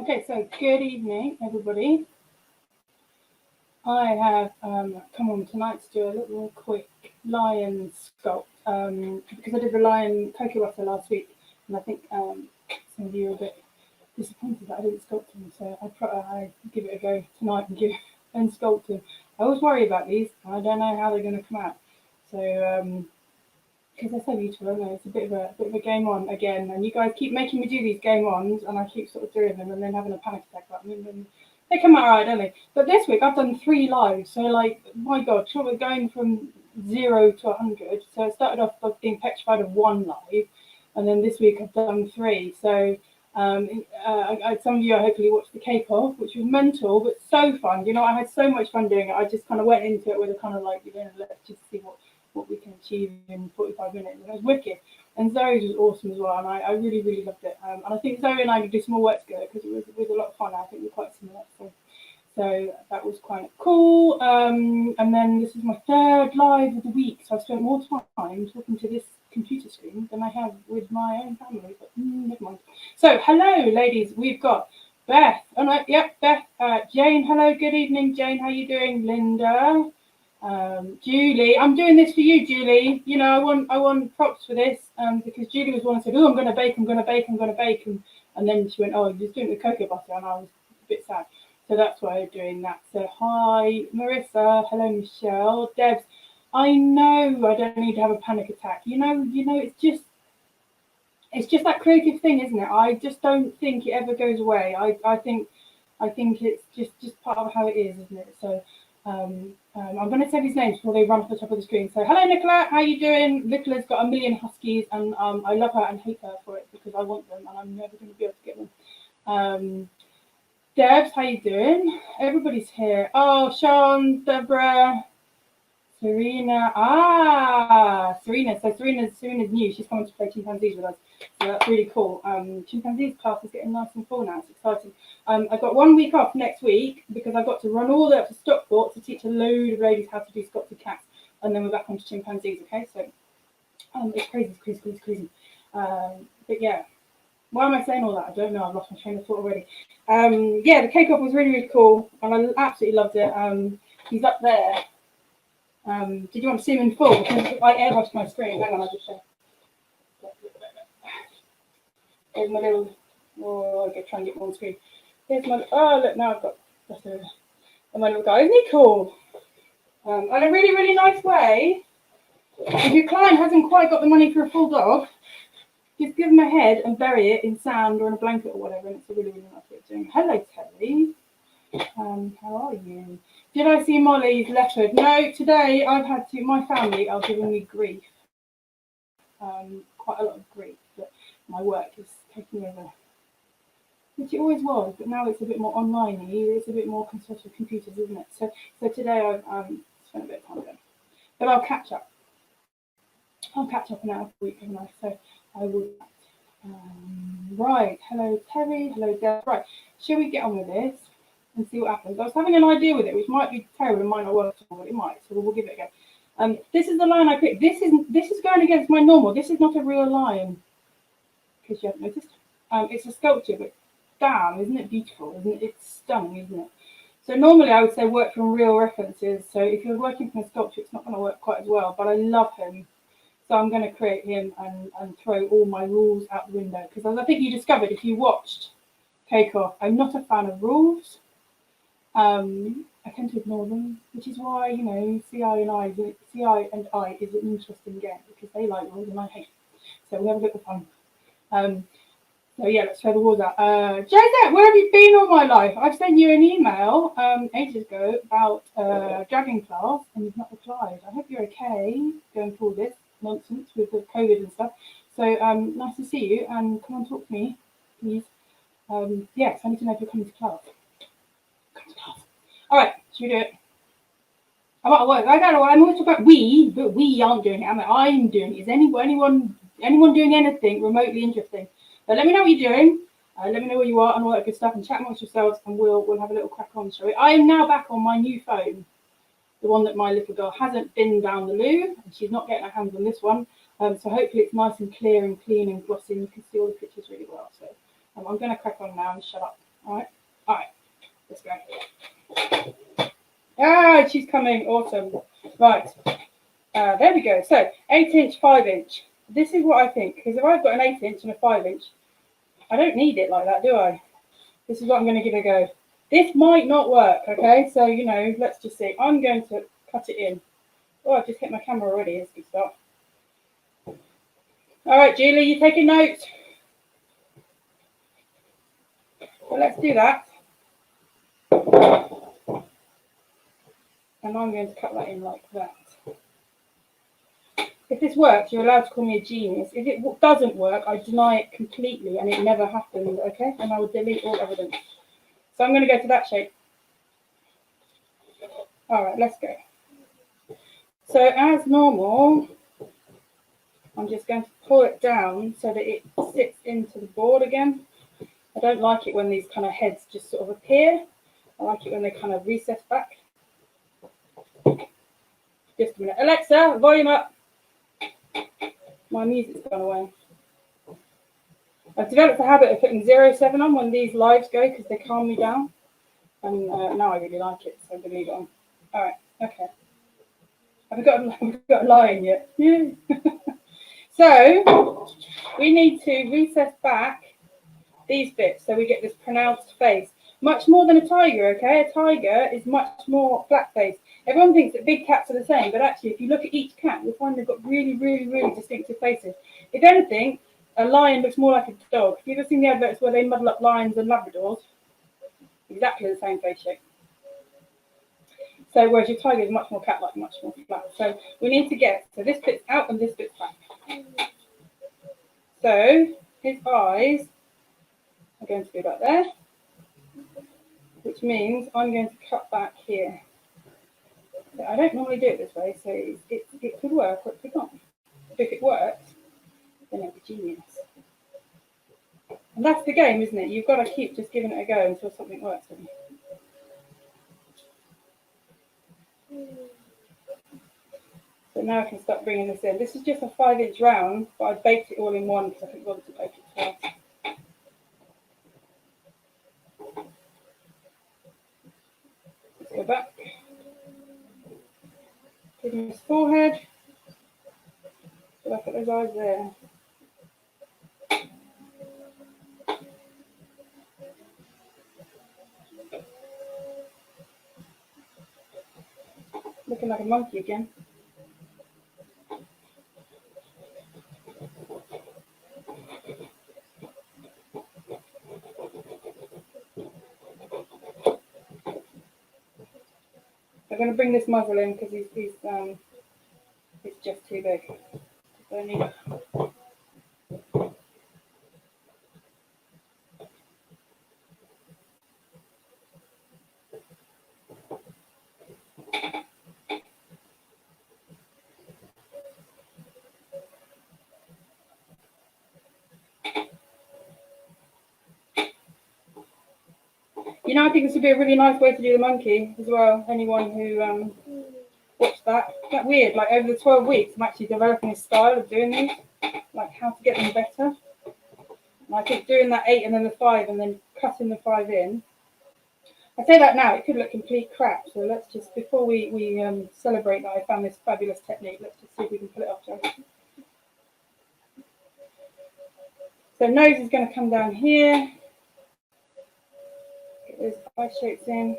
Okay, so good evening, everybody. I have come on tonight to do a little quick lion sculpt because I did the lion cocoa butter last week, and I think some of you are a bit disappointed that I didn't sculpt him. So I give it a go tonight and sculpt him. I always worry about these. I don't know how they're going to come out. So because they're so beautiful, I know it's a bit of a game on again, and you guys keep making me do these game ons, and I keep sort of doing them, and then having a panic attack about them, and then they come out right, don't they? But this week I've done 3 lives, so like, my God, so we're going from 0 to 100. So I started off by being petrified of 1 live, and then this week I've done 3. So some of you hopefully watched the Cake Off, which was mental, but so fun. You know, I had so much fun doing it. I just kind of went into it with a kind of like, let's just see what we can achieve in 45 minutes. And it was wicked. And Zoe's was awesome as well, and I really, really loved it. And I think Zoe and I could do some more work together because it was a lot of fun. I think we're quite similar. So that was quite cool. And then this is my 3rd live of the week, so I've spent more time talking to this computer screen than I have with my own family, but never mind. So hello, ladies. We've got Beth. Oh no, yep, Beth. Jane. Hello. Good evening, Jane. How you doing, Linda? Julie, I'm doing this for you, Julie. You know, I want props for this because Julie was one who said, "Oh, I'm going to bake, and then she went, "Oh, you're just doing it with cocoa butter," and I was a bit sad. So that's why I'm doing that. So hi, Marissa. Hello, Michelle. Debs. I know I don't need to have a panic attack. You know, it's just that creative thing, isn't it? I just don't think it ever goes away. I think it's just part of how it is, isn't it? So I'm going to say these names before they run off the top of the screen. So hello, Nicola. How you doing? Nicola's got a million huskies, and I love her and hate her for it because I want them, and I'm never going to be able to get them. Debs, how you doing? Everybody's here. Oh, Sean, Deborah, Serena. Serena. So Serena's new. She's coming to play chimpanzees with us. So that's really cool. Chimpanzees class is getting nice and full now. It's exciting. I've got 1 week off next week because I've got to run all the way up to Stockport to teach a load of ladies how to do sculpted cats, and then we're back onto chimpanzees. Okay, so it's crazy. But yeah. Why am I saying all that? I don't know. I've lost my train of thought already. Yeah, the Cake Off was really, really cool, and I absolutely loved it. He's up there. Did you want to see him in full? Because I airbrushed my screen. Hang on, I'll just show. Here's my little. Oh, I'll try and get one screen. Here's my. Oh, look, now I've got my little guy. Isn't he cool? And a really, really nice way. If your client hasn't quite got the money for a full dog, just give them a head and bury it in sand or in a blanket or whatever, and it's a really, really nice way of doing it. Hello, Terry. How are you? Did I see Molly's leopard? No, today I've had to. My family are giving me grief. Quite a lot of grief that my work is taking over, which it always was, but now it's a bit more online-y. It's a bit more consult with computers, isn't it? So today I've spent a bit of time there, but I'll catch up. I'll catch up in a week, haven't I? So I will. Right. Hello, Terry. Hello, Deb. Right. Shall we get on with this and see what happens? I was having an idea with it, which might be terrible and might not work, but it might. So we'll give it a go. This is the line I picked. This is going against my normal. This is not a real line, because you haven't noticed. It's a sculpture, but damn, isn't it beautiful? Isn't it? It's stunning, isn't it? So normally I would say work from real references. So if you're working from a sculpture, it's not going to work quite as well. But I love him. So I'm going to create him and throw all my rules out the window. Because as I think you discovered if you watched Cake Off, I'm not a fan of rules. I tend to ignore them, which is why, you know, CI and I is an interesting game because they like rules and I hate them. So we have a bit of fun. So yeah, let's throw the rules out. Josette, where have you been all my life? I've sent you an email ages ago about dragging class and you've not replied. I hope you're okay going through all this nonsense with the COVID and stuff. So nice to see you and come and talk to me, please. Yes, I need to know if you're coming to class. Come to class. All right, should we do it? I'm at work. I don't know. I'm always talking about we, but we aren't doing it. I'm doing it. Is anyone doing anything remotely interesting? So let me know what you're doing. Let me know where you are and all that good stuff, and chat amongst yourselves, and we'll have a little crack on, shall we? I am now back on my new phone, the one that my little girl hasn't been down the loo, and she's not getting her hands on this one. So hopefully it's nice and clear and clean and glossy, and you can see all the pictures really well. So I'm going to crack on now and shut up. All right, let's go. Ah, she's coming. Awesome. Right, there we go. So 8-inch, 5-inch. This is what I think, because if I've got an 8-inch and a 5-inch, I don't need it like that, do I? This is what I'm going to give it a go. This might not work, okay? So, you know, let's just see. I'm going to cut it in. Oh, I've just hit my camera already. That's a good start. All right, Julie, you taking notes? Well, let's do that. And I'm going to cut that in like that. If this works, you're allowed to call me a genius. If it doesn't work, I deny it completely and it never happened, okay? And I will delete all evidence. So I'm going to go to that shape. All right, let's go. So as normal, I'm just going to pull it down so that it sits into the board again. I don't like it when these kind of heads just sort of appear. I like it when they kind of recess back. Just a minute. Alexa, volume up. My music's gone away. I've developed a habit of putting 07 on when these lives go because they calm me down. And now I really like it, so I'm going to leave it on. All right, okay. Have we got a line yet? Yeah. So we need to recess back these bits so we get this pronounced face. Much more than a tiger, okay? A tiger is much more flat face. Everyone thinks that big cats are the same, but actually if you look at each cat, you'll find they've got really, really, really distinctive faces. If anything, a lion looks more like a dog. Have you ever seen the adverts where they muddle up lions and Labradors? Exactly the same face shape. So whereas your tiger is much more cat-like, much more flat. So we need to get, so this bit's out and this bit's back. So his eyes are going to be about there, which means I'm going to cut back here. So I don't normally do it this way, so it could work or it could not. But if it works, then it'll be genius. And that's the game, isn't it? You've got to keep just giving it a go until something works. So now I can start bringing this in. This is just a 5-inch round, but I baked it all in one because I couldn't bother to bake it twice. Let's go back. Give him his forehead. So I put those eyes there. Looking like a monkey again. I'm going to bring this muzzle in because it's just too big. So I need You know, I think this would be a really nice way to do the monkey as well. Anyone who watched that. Isn't that weird? Like over the 12 weeks, I'm actually developing a style of doing these, like how to get them better. And I think doing that 8 and then the 5 and then cutting the 5 in. I say that now, it could look complete crap. So let's just, before we celebrate that I found this fabulous technique, let's just see if we can pull it off. So nose is going to come down here. Get those eye shapes in.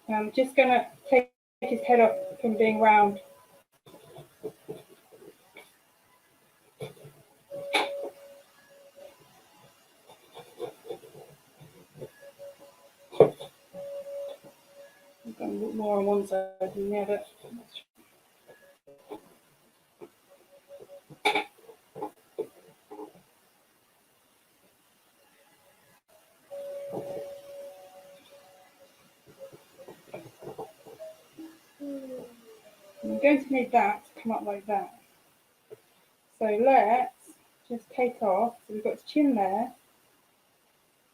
I'm just going to take his head off from being round. I've got a bit more on one side than the other. I'm going to need that to come up like that. So let's just take off. So we've got his chin there.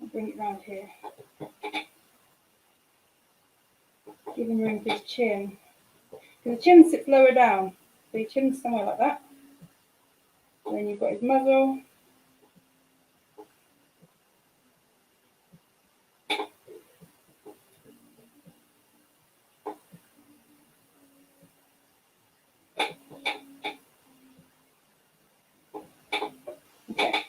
I'll bring it round here. Give him room for his chin. Because the chin sits lower down. So your chin's somewhere like that. Then you've got his muzzle. Okay.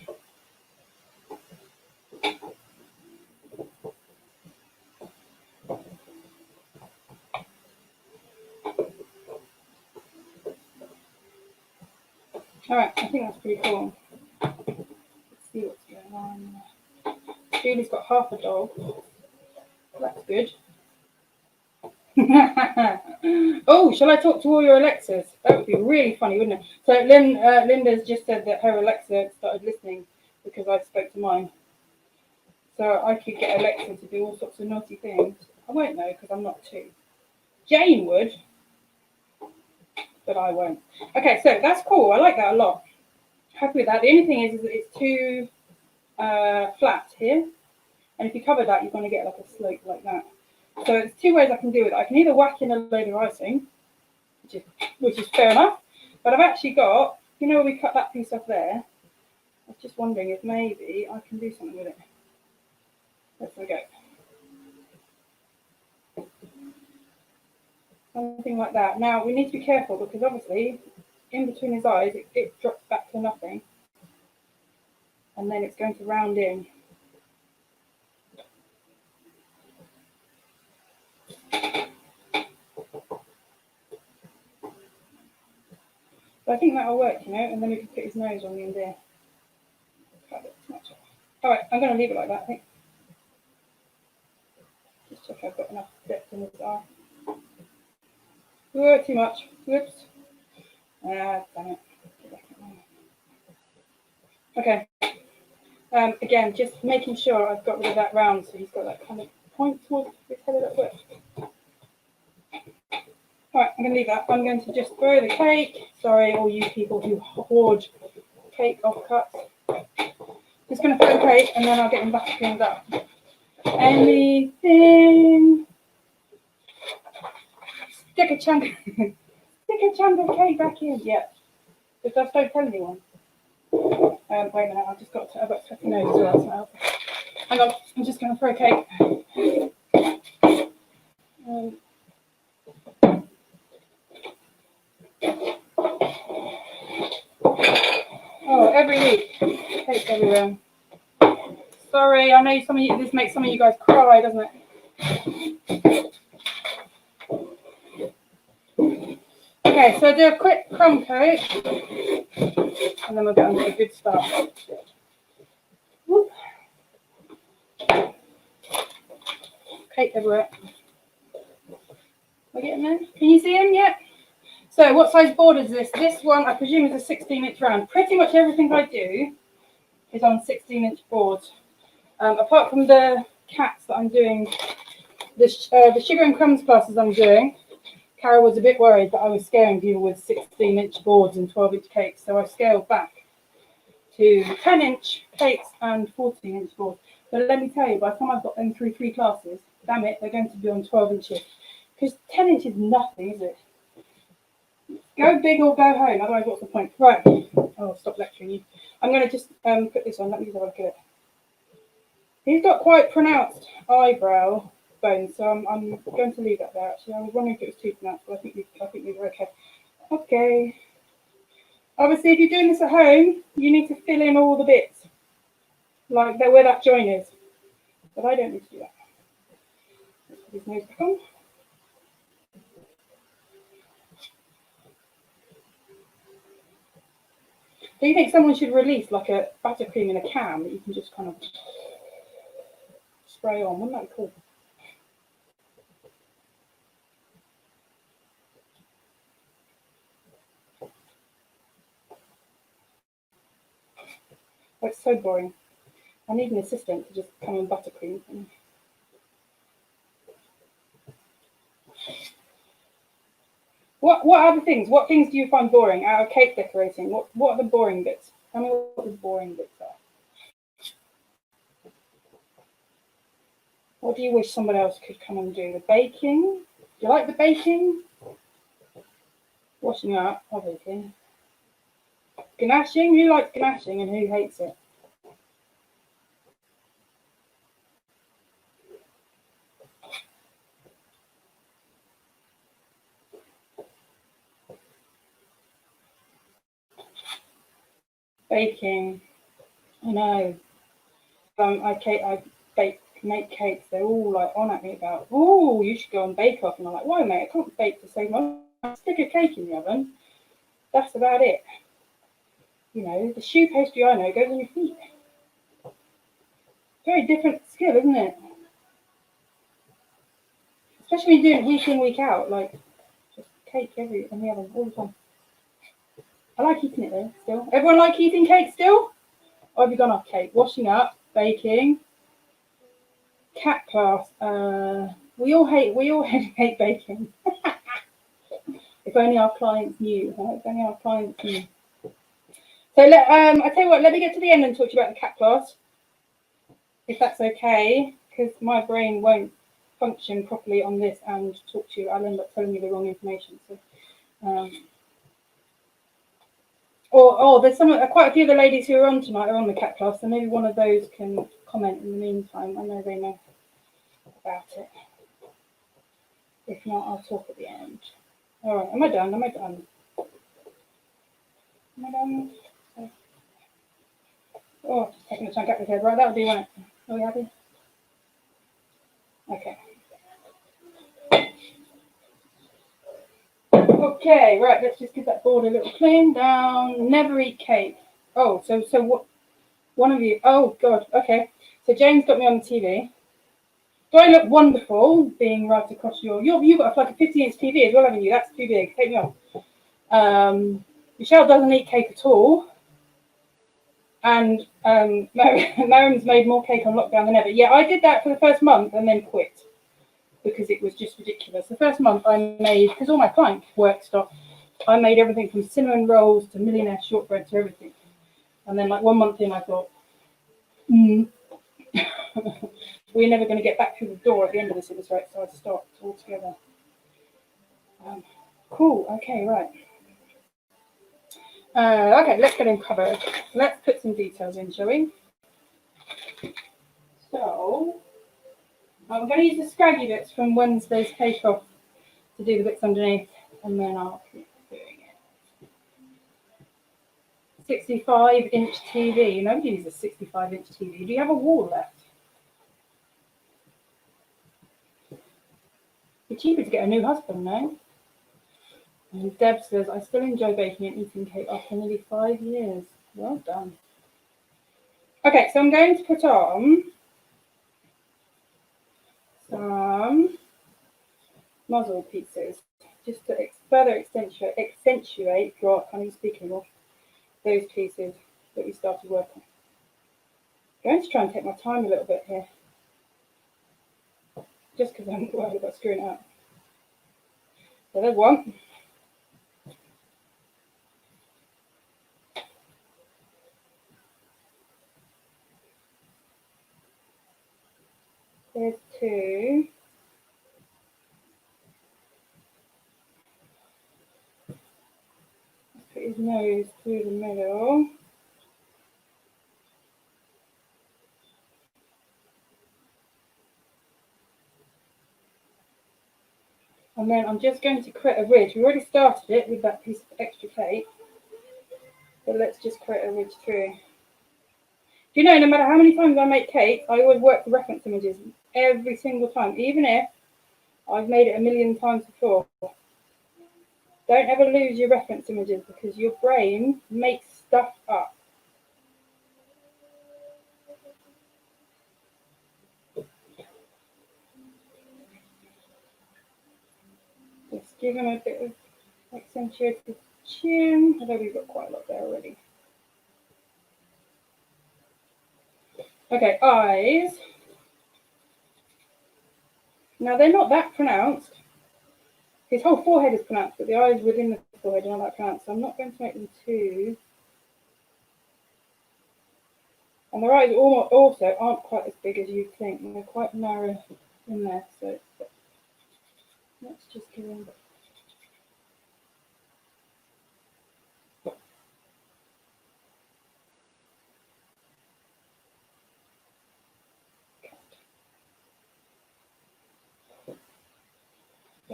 All right, I think that's pretty cool. Let's see what's going on. Julie's got half a dog. That's good. Oh, shall I talk to all your Alexas? That would be really funny, wouldn't it? So Linda's just said that her Alexa started listening because I spoke to mine. So I could get Alexa to do all sorts of naughty things. I won't know because I'm not two. Jane would, but I won't. Okay, so that's cool. I like that a lot. Happy with that. The only thing is that it's too flat here. And if you cover that, you're going to get like a slope like that. So there's two ways I can do it. I can either whack in a load of icing, which is fair enough. But I've actually got, you know, we cut that piece off there. I was just wondering if maybe I can do something with it. Let's go. Something like that. Now we need to be careful because obviously, in between his eyes, it drops back to nothing, and then it's going to round in. So I think that'll work, you know, and then we can put his nose on the end there. All right, I'm going to leave it like that, I think. Just check I've got enough depth in his eye. Whoa, too much. Whoops. Damn it. Okay. Again, just making sure I've got rid of that round so he's got that kind of point towards his head a little bit. Alright, I'm going to leave that. I'm going to just throw the cake. Sorry, all you people who hoard cake offcuts. Just going to throw the cake and then I'll get him back cleaned up. Anything. Stick a chunk of cake back in. Yeah. But just don't tell anyone. Wait a minute, I've got to stuff your nose as well. So hang on, I'm just going to throw cake. Oh, every week, cake everywhere. Sorry, I know some of you. This makes some of you guys cry, doesn't it? Okay, so do a quick crumb coat, and then we'll get on to a good start. Whoop. Cake everywhere. We're getting there. Can you see him yet? So what size board is this? This one, I presume, is a 16-inch round. Pretty much everything I do is on 16-inch boards. Apart from the cats that I'm doing, the sugar and crumbs classes I'm doing, Cara was a bit worried that I was scaring people with 16-inch boards and 12-inch cakes, so I scaled back to 10-inch cakes and 14-inch boards. But let me tell you, by the time I've got them through 3 classes, damn it, they're going to be on 12 inches. Because 10 inches is nothing, is it? Go big or go home, otherwise what's the point? Right, oh, stop lecturing you. I'm going to just put this on, let me just have a look at it. He's got quite pronounced eyebrow bones, so I'm going to leave that there actually. I was wondering if it was too pronounced, but I think these are okay. Okay. Obviously, if you're doing this at home, you need to fill in all the bits, like where that join is. But I don't need to do that. Let's put his nose back on. Do you think someone should release like a buttercream in a can that you can just kind of spray on? Wouldn't that be cool? Oh, it's so boring. I need an assistant to just come and buttercream. What other things? What things do you find boring out of cake decorating? What are the boring bits? Tell me what the boring bits are. What do you wish someone else could come and do? The baking? Do you like the baking? Washing up, obviously. Ganashing? Who likes ganashing and who hates it? Baking. I know. I make cakes. They're all like on at me about, oh, you should go on Bake Off. And I'm like, why, mate? I can't bake to save my life. Stick a cake in the oven. That's about it. You know, the shoe pastry I know goes on your feet. Very different skill, isn't it? Especially when you're doing it week in, week out. Like, just cake in the oven all the time. I like eating it though, still. Everyone like eating cake still? Or have you gone off cake? Washing up, baking, cat class. We all hate baking. If only our clients knew. Huh? If only our clients knew. So I tell you what, let me get to the end and talk to you about the cat class, if that's okay, because my brain won't function properly on this and talk to you. I'll end up telling you the wrong information. So, there's quite a few of the ladies who are on tonight are on the cat class, so maybe one of those can comment in the meantime. I know they know about it. If not, I'll talk at the end. All right, am I done? Am I done? Oh, just taking a chunk out of the head. Right, that'll do, won't it? Are we happy? Okay. Okay, right, let's just give that board a little clean down. Never eat cake. Oh, so what? One of you. Oh, God. Okay. So James got me on the TV. Do I look wonderful being right across you've got like a 50-inch TV as well, haven't you? That's too big. Take me off. Michelle doesn't eat cake at all. And Mariam's made more cake on lockdown than ever. Yeah, I did that for the first month and then quit because it was just ridiculous. The first month I made, because all my client work stuff, I made everything from cinnamon rolls to millionaire shortbread to everything. And then like 1 month in, I thought, we're never going to get back through the door at the end of this. It was right, so I stopped altogether. Cool. Okay, right. Okay, let's get in covered. Let's put some details in, shall we? So, I'm going to use the scraggy bits from Wednesday's Cake Off to do the bits underneath, and then I'll keep doing it. 65-inch TV. Nobody uses a 65-inch TV. Do you have a wall left? It's cheaper to get a new husband, no? And Deb says, I still enjoy baking and eating cake after nearly 5 years. Well done. Okay, so I'm going to put on some muzzle pieces just to further accentuate, God, I can't even speak anymore, those pieces that we started working. I'm going to try and take my time a little bit here, just because I'm worried about screwing it up. So there's one. There's two. Let's put his nose through the middle. And then I'm just going to create a ridge. We already started it with that piece of extra tape, but let's just create a ridge through. Do you know, no matter how many times I make cake, I always work the reference images every single time, even if I've made it 1,000,000 times before. Don't ever lose your reference images because your brain makes stuff up. Just give him a bit of accentuated chin. Although we've got quite a lot there already. Okay, eyes. Now they're not that pronounced. His whole forehead is pronounced, but the eyes within the forehead are not that pronounced. So I'm not going to make them too. And their eyes also aren't quite as big as you'd think. They're quite narrow in there. So let's just give them.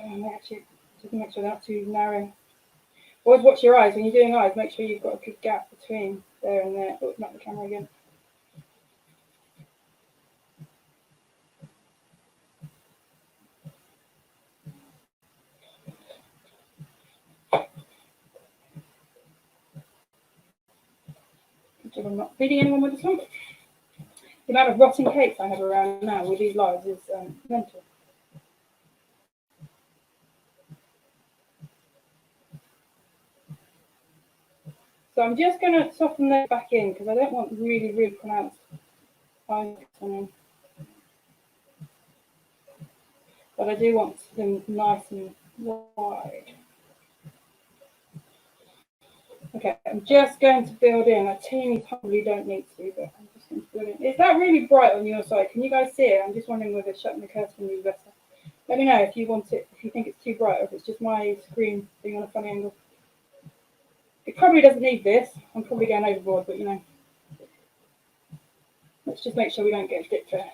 actually, just make sure they're not too narrow. Always watch your eyes. When you're doing eyes, make sure you've got a good gap between there and there. Oh, not the camera again. I'm not feeding anyone with this one. The amount of rotting cakes I have around now with these lives is mental. So I'm just going to soften those back in because I don't want really, really pronounced lines on them. But I do want them nice and wide. Okay, I'm just going to build in a teeny, probably don't need to, but I'm just going to build in. Is that really bright on your side? Can you guys see it? I'm just wondering whether shutting the curtain is better. Let me know if you want it, if you think it's too bright, or if it's just my screen being on a funny angle. It probably doesn't need this. I'm probably going overboard, but you know. Let's just make sure we don't get dipped there.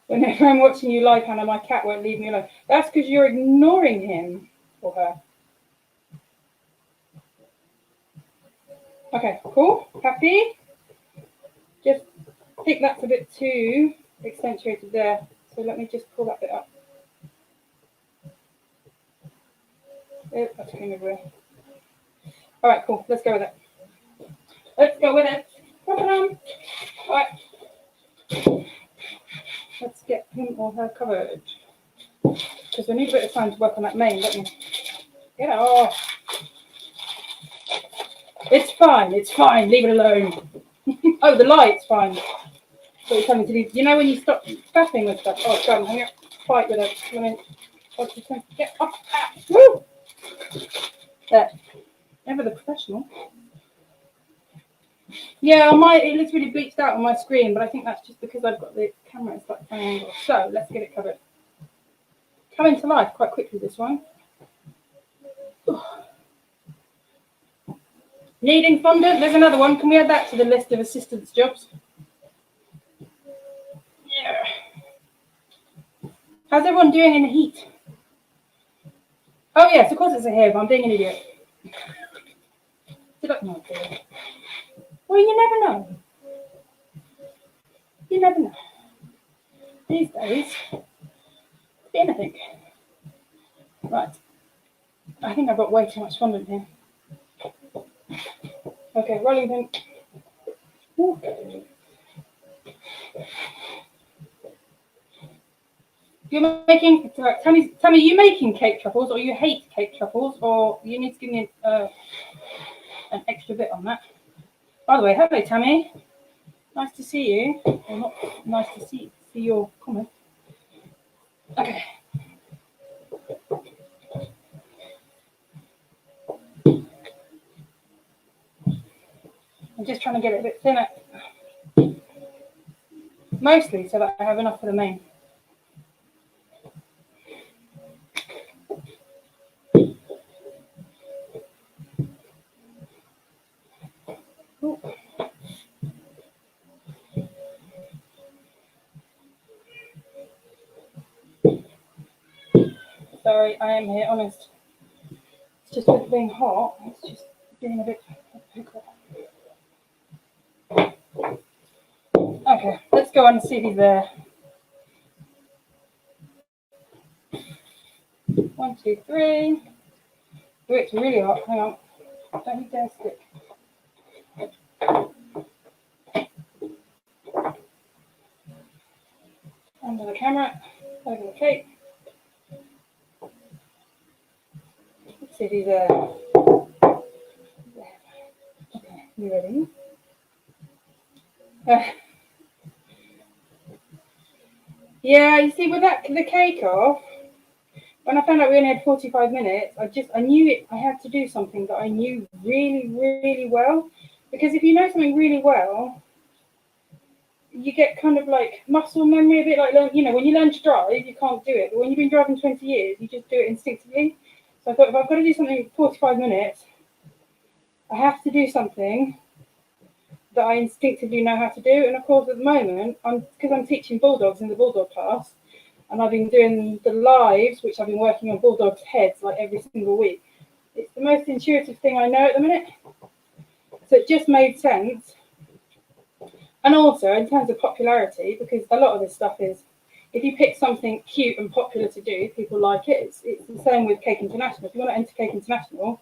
Whenever I'm watching you live, Hannah, my cat won't leave me alone. That's because you're ignoring him or her. Okay, cool. Happy? Just think that's a bit too accentuated there. So let me just pull that bit up. Oh, that's coming away. All right, cool. Let's go with it. Let's go with it. All right. Let's get him or her covered. Because we need a bit of time to work on that mane, don't we? Get it off. It's fine. It's fine. Leave it alone. Oh, the light's fine. So you're coming to do. You know when you stop faffing with stuff? Oh, God, hang up. Fight with it. I mean, get off. Ah, woo! There. Never the professional. Yeah, it looks really bleached out on my screen, but I think that's just because I've got the camera at slightly funny angle. So let's get it covered. Coming to life quite quickly, this one. Kneading fondant, there's another one. Can we add that to the list of assistance jobs? Yeah. How's everyone doing in the heat? Oh yes, of course it's a hair, but I'm being an idiot. Did I not do it? Well, you never know. You never know. These days, anything. Right. I think I've got way too much fondant here. Okay, rolling pin. Ooh. You're making, tell me, are you making cake truffles, or you hate cake truffles, or you need to give me an extra bit on that? By the way, hello, Tammy. Nice to see you. Or not nice to see your comment. Okay. I'm just trying to get it a bit thinner. Mostly so that I have enough for the main. Ooh. Sorry, I am here, honest. It's just with being hot, it's just being a bit pickle. Okay, let's go on and see if he's there. 1, 2, 3. Oh, it's really hot. Hang on. Don't you dare stick. Under the camera, over the cake. Let's see if he's there. Okay, you ready? Yeah, you see, with the cake off, when I found out we only had 45 minutes, I knew it. I had to do something that I knew really, really well. Because if you know something really well, you get kind of like muscle memory, a bit like, you know, when you learn to drive, you can't do it. But when you've been driving 20 years, you just do it instinctively. So I thought, if I've got to do something for 45 minutes, I have to do something that I instinctively know how to do. And of course, at the moment, because I'm teaching bulldogs in the bulldog class, and I've been doing the lives, which I've been working on bulldogs' heads like every single week. It's the most intuitive thing I know at the minute. So it just made sense. And also in terms of popularity, because a lot of this stuff is, if you pick something cute and popular to do, people like it. It's the same with Cake International. If you want to enter Cake International,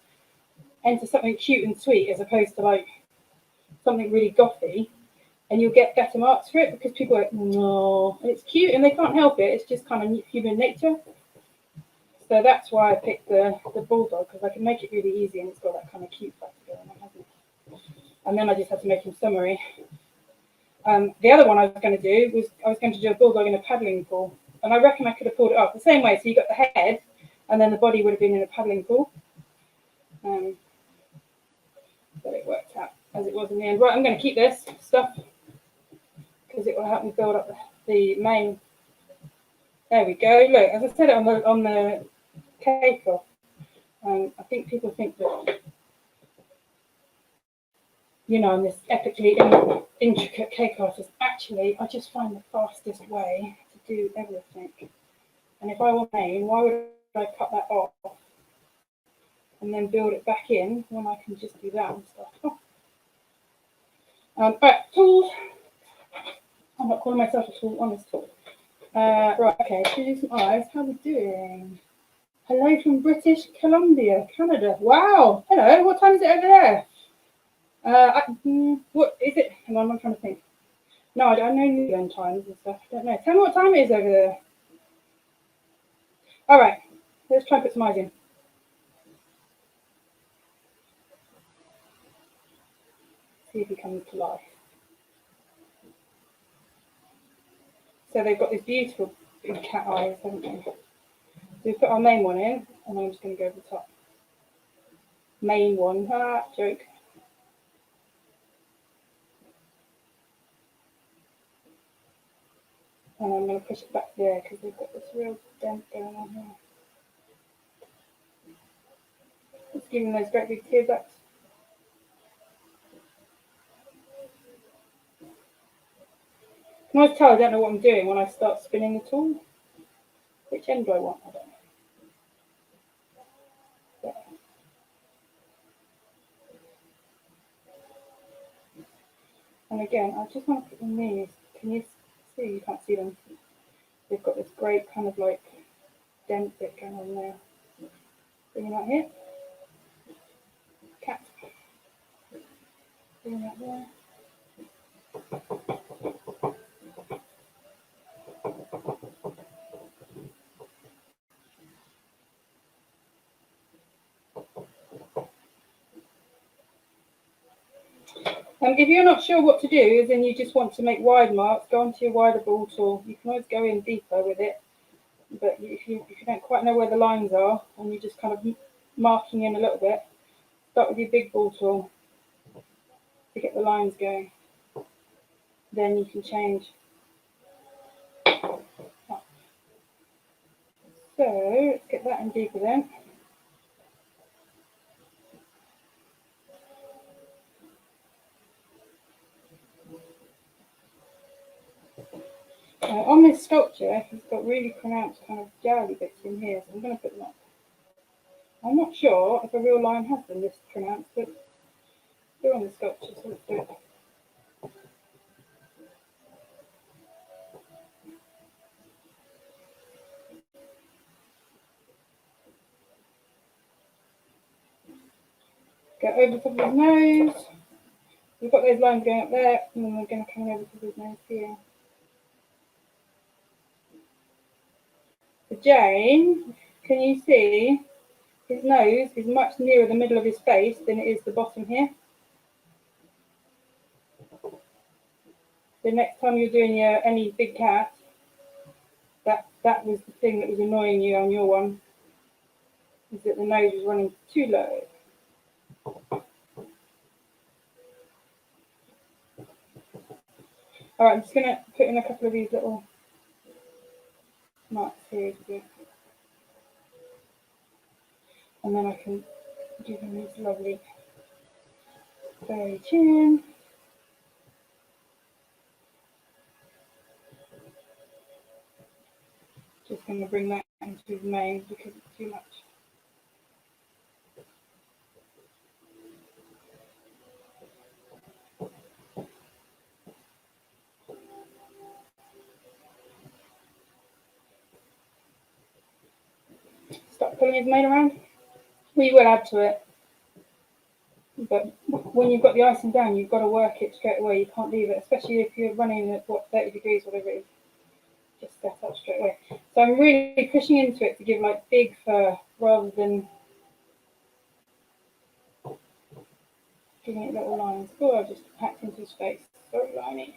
enter something cute and sweet as opposed to like something really gothy, and you'll get better marks for it because people are like, no, and it's cute and they can't help it. It's just kind of human nature. So that's why I picked the bulldog, because I can make it really easy and it's got that kind of cute factor going on, hasn't it? And then I just had to make him summery. The other one I was going to do was I was going to do a bulldog in a paddling pool, and I reckon I could have pulled it off the same way. So you got the head, and then the body would have been in a paddling pool. But it worked out as it was in the end. Right, I'm going to keep this stuff because it will help me build up the main. There we go. Look, as I said it on the cake off. I think people think that, you know, I'm this epically intricate cake artist. Actually, I just find the fastest way to do everything. And if I were main, why would I cut that off and then build it back in when I can just do that and stuff? Right, tools. I'm not calling myself a tool, honest tool. Right, okay, should we do some eyes? How are we doing? Hello from British Columbia, Canada. Wow, hello, what time is it over there? What is it? Hang on, I'm trying to think. No, I don't know New Zealand times and stuff. I don't know. Tell me what time it is over there. All right, let's try and put some eyes in. See if he comes to life. So they've got these beautiful big cat eyes, haven't they? So we put our main one in, and I'm just going to go over the top. Main one, joke. And I'm going to push it back there because they've got this real dent going on here. Just giving those great big tear ducts. You can always tell I don't know what I'm doing when I start spinning the tool. Which end do I want? I don't know. There. And again, I just want to put them these. Can you see? You can't see them. They've got this great kind of like dent bit going on there. Bring them out here. Cat. Bring them out there. If you're not sure what to do, then you just want to make wide marks, go onto your wider ball tool. You can always go in deeper with it, but if you don't quite know where the lines are and you're just kind of marking in a little bit, start with your big ball tool to get the lines going. Then you can change. So let's get that in deeper then. On this sculpture, he's got really pronounced kind of jowly bits in here, so I'm going to put them up. I'm not sure if a real line has been this pronounced, but they're on the sculpture, so let's do it. Go over the top of his nose. We've got those lines going up there, and then we're going to come over to his nose here. For Jane, can you see his nose is much nearer the middle of his face than it is the bottom here? So next time you're doing any big cat, that was the thing that was annoying you on your one, is that the nose was running too low. All right, I'm just going to put in a couple of these little marks here, and then I can give him this lovely fairy chin. Just going to bring that into his mane because it's too much. Start pulling his mane around. We will add to it. But when you've got the icing down, you've got to work it straight away. You can't leave it, especially if you're running at, 30 degrees, whatever it is. Just set up straight away. So I'm really pushing into it to give like big fur rather than giving it little lines. Oh, I just hacked into his face. So liney.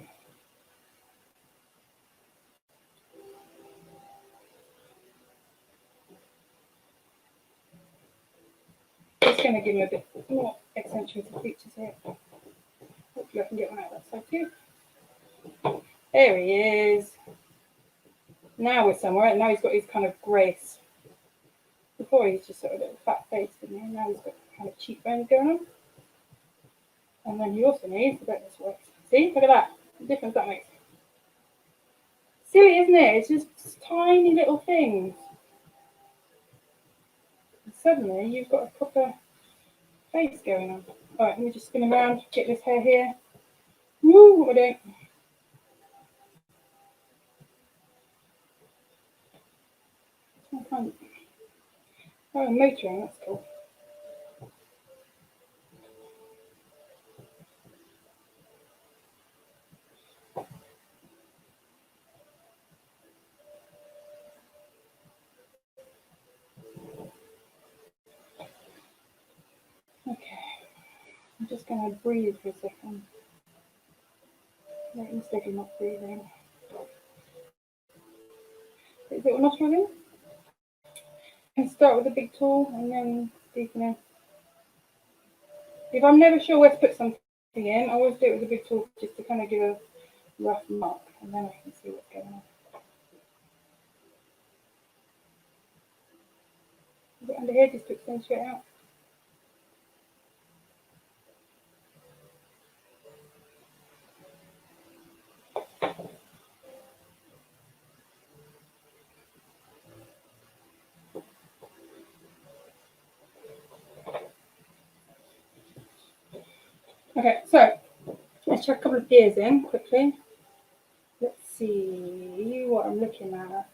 Just going to give him a bit more accentuated features here. Hopefully I can get one out that side too. There he is. Now we're somewhere. Now he's got his kind of grace. Before he's just sort of a little fat face, didn't he? Now he's got kind of cheekbones going on. And then he also needs to bet this works. See, look at that. The difference that makes. Silly, isn't it? It's just tiny little things. And suddenly you've got a proper face going on. All right, let me just spin around, get this hair here. Woo, what we're doing. Oh, motoring, that's cool. Okay, I'm just going to breathe for a second. Make a mistake of not breathing. Is it not running? And start with a big tool and then deepen in. If I'm never sure where to put something in, I always do it with a big tool just to kind of give a rough mark, and then I can see what's going on. Is it under here? Just put things straight out. Okay, so let's check a couple of gears in quickly. Let's see what I'm looking at.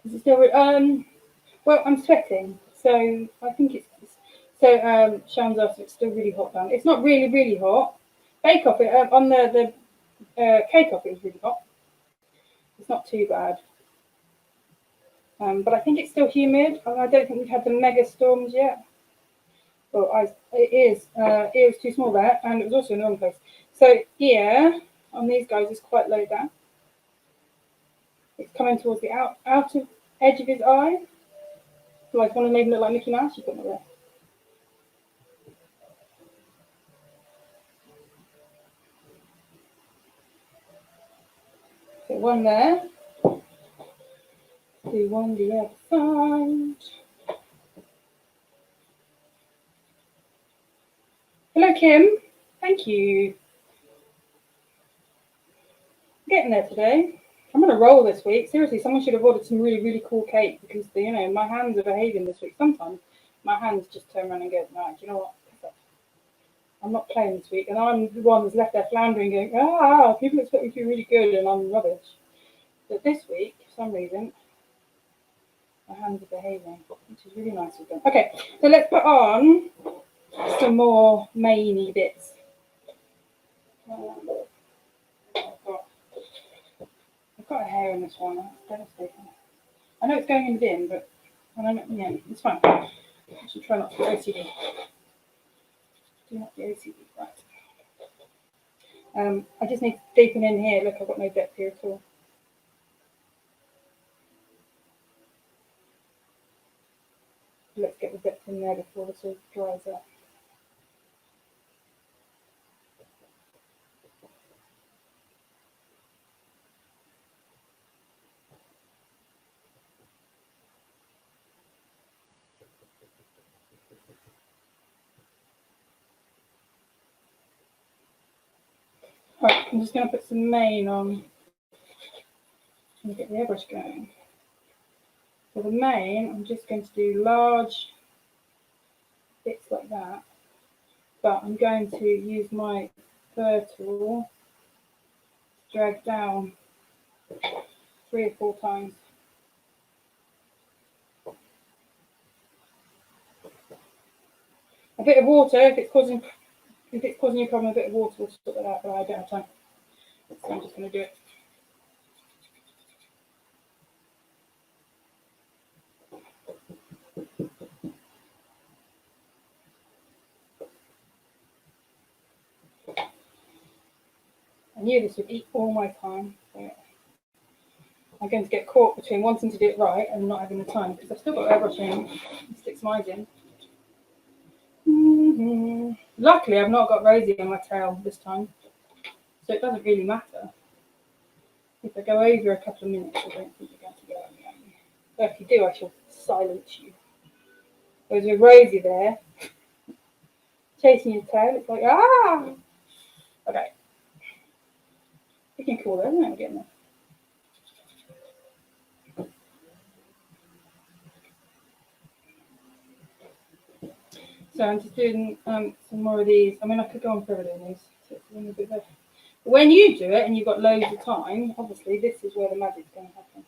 Is it still? Well, I'm sweating, so I think it's. So Sean's asked if it's still really hot down. It's not really hot. Bake Off it on the Cake Off. It was really hot. It's not too bad. But I think it's still humid. I don't think we've had the mega storms yet. Well, it was too small there, and it was also in the wrong place. So here, on these guys, is quite low down. It's coming towards the outer edge of his eye. So I want to make him look like Mickey Mouse, you put it there. So one there. Do one the other side. Hello, Kim. Thank you. Getting there today. I'm on a roll this week. Seriously, someone should have ordered some really cool cake because my hands are behaving this week. Sometimes my hands just turn around and go, no, do you know what? I'm not playing this week, and I'm the one that's left there floundering, going, people expect me to be really good, and I'm rubbish. But this week, for some reason, my hands are behaving, which is really nice of them. Okay, so let's put on some more maney bits. I've got a hair in this one. That's devastating. I know it's going in the bin, but it's fine. I should try not to be OCD. Do not be OCD, right? I just need to deepen in here. Look, I've got no depth here at all. Let's get the depth in there before this all dries up. Right, I'm just going to put some mane on and get the airbrush going. For the mane, I'm just going to do large bits like that, but I'm going to use my burr tool to drag down 3 or 4 times. A bit of water, if it's causing you a problem, a bit of water will sort that out, but I don't have time. So I'm just going to do it. I knew this would eat all my time. So I'm going to get caught between wanting to do it right and not having the time, because I've still got airbrushing and sticks mine in. Luckily, I've not got rosy on my tail this time, so it doesn't really matter. If I go over a couple of minutes, I don't think you're going to get on me. But if you do, I shall silence you. There's a rosy there, chasing your tail. It's like, ah! Okay. Looking cool though, isn't it? We're getting there. So I'm just doing some more of these. I mean, I could go on forever doing these. So it's a bit better. But when you do it and you've got loads of time, obviously this is where the magic's going to happen.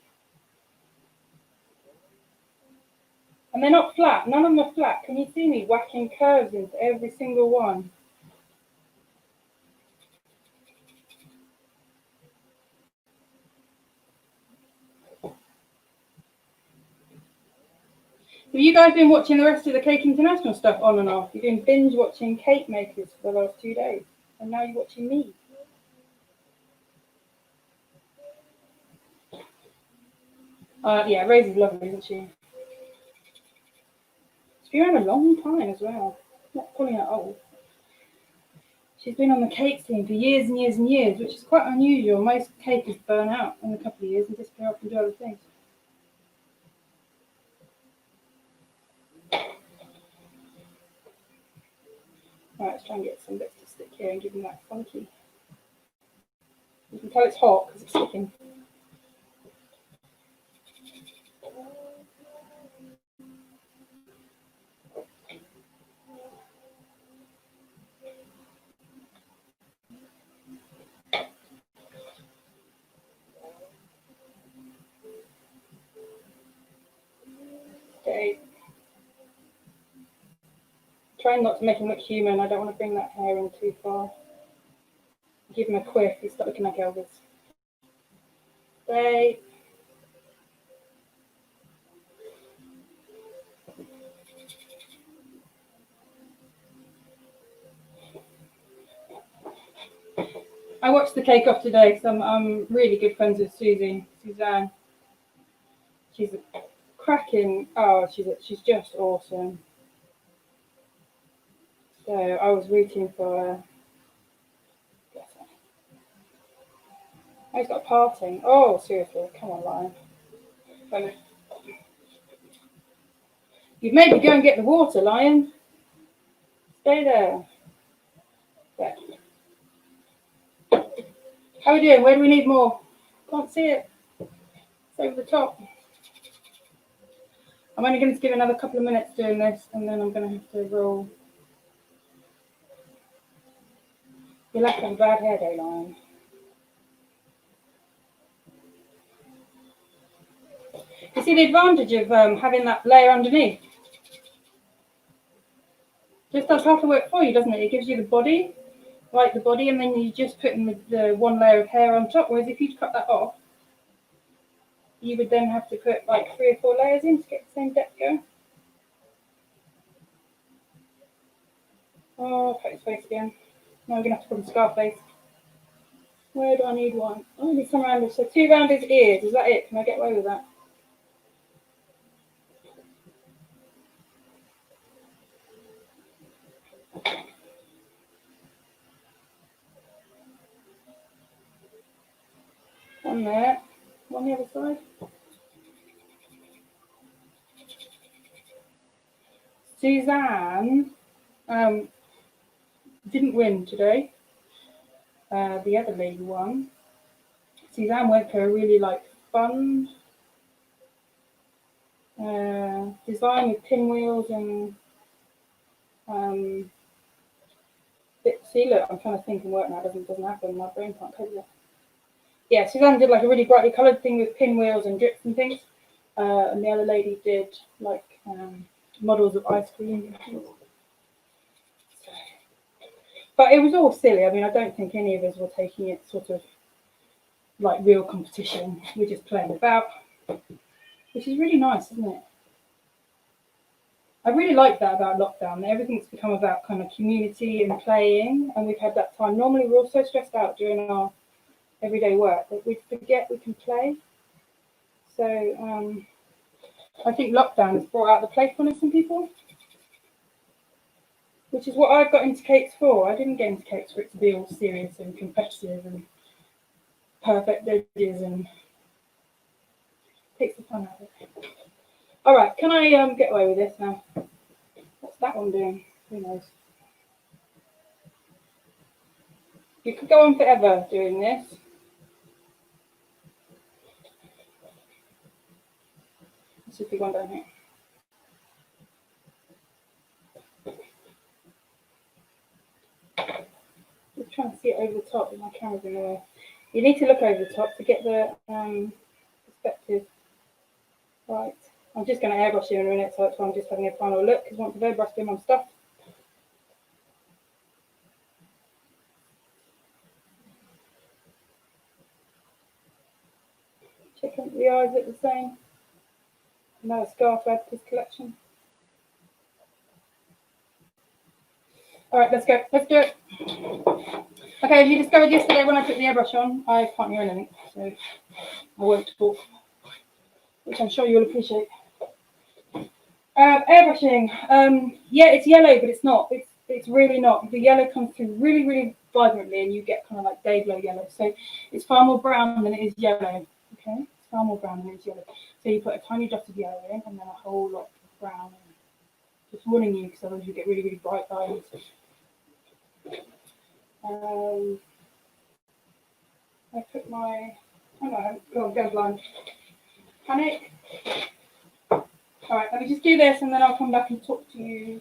And they're not flat. None of them are flat. Can you see me whacking curves into every single one? Have you guys been watching the rest of the Cake International stuff on and off? You've been binge watching cake makers for the last 2 days, and now you're watching me. Yeah, Rosie's lovely, isn't she? She's been around a long time as well. Not calling her old. She's been on the cake scene for years and years and years, which is quite unusual. Most cakers burn out in a couple of years and disappear off and do other things. Right, let's try and get some bits to stick here and give them that funky. You can tell it's hot because it's sticking. Okay. Trying not to make him look human. I don't want to bring that hair in too far. Give him a quiff. He's start looking like Elvis. Stay. I watched the Cake Off today because I'm really good friends with Suzanne. She's a cracking. Oh, she's just awesome. So I was rooting for her. Bless her. Oh, he's got a parting. Oh, seriously, come on, Lion. You've made me go and get the water, Lion. Stay there. There. How are we doing? Where do we need more? Can't see it. It's over the top. I'm only going to give another couple of minutes doing this, and then I'm going to have to roll. You're left on a bad hair day, Lion. You see the advantage of having that layer underneath? Just does half the work for you, doesn't it? It gives you the body, like the body, and then you just put in the one layer of hair on top. Whereas if you cut that off, you would then have to put like 3 or 4 layers in to get the same depth going. Oh, cut his face again. Now we're going to have to put a scar face. Where do I need one? Oh, I need some around his. So 2 around his ears. Is that it? Can I get away with that? One there. On the other side. Suzanne didn't win today. the other lady one. Suzanne went for a really like fun design with pinwheels and see, look, I'm trying to think and work now. It doesn't happen. My brain can't cope with it. Yeah, Suzanne did like a really brightly coloured thing with pinwheels and drips and things, and the other lady did like models of ice cream. But it was all silly. I mean, I don't think any of us were taking it sort of like real competition. We're just playing about, which is really nice, isn't it? I really like that about lockdown. Everything's become about kind of community and playing, and we've had that time. Normally, we're all so stressed out during our everyday work that we forget we can play. So I think lockdown has brought out the playfulness in people, which is what I've got into cakes for. I didn't get into cakes for it to be all serious and competitive and perfect edges and takes the fun out of it. All right, can I get away with this now? What's that one doing? Who knows? You could go on forever doing this. Let's see if we go down here. Just trying to see it over the top, but my camera's in the way. You need to look over the top to get the perspective right. I'm just going to airbrush here in a minute, so that's why I'm just having a final look, because once I've airbrushed in my stuff, checking the eyes look the same. Another scarf add to this collection. All right, let's go. Let's do it. Okay, as you discovered yesterday when I put the airbrush on, I can't hear anything, so I won't talk, which I'm sure you'll appreciate. Airbrushing. Yeah, it's yellow, but it's not. It's really not. The yellow comes through really, really vibrantly, and you get kind of like day glow yellow. So it's far more brown than it is yellow. Okay, it's far more brown than it is yellow. So you put a tiny dot of yellow in, and then a whole lot of brown. Just warning you, because otherwise you get really, really bright lines. I put my. Oh no, I haven't. Go on, go blind. Panic. All right, let me just do this, and then I'll come back and talk to you.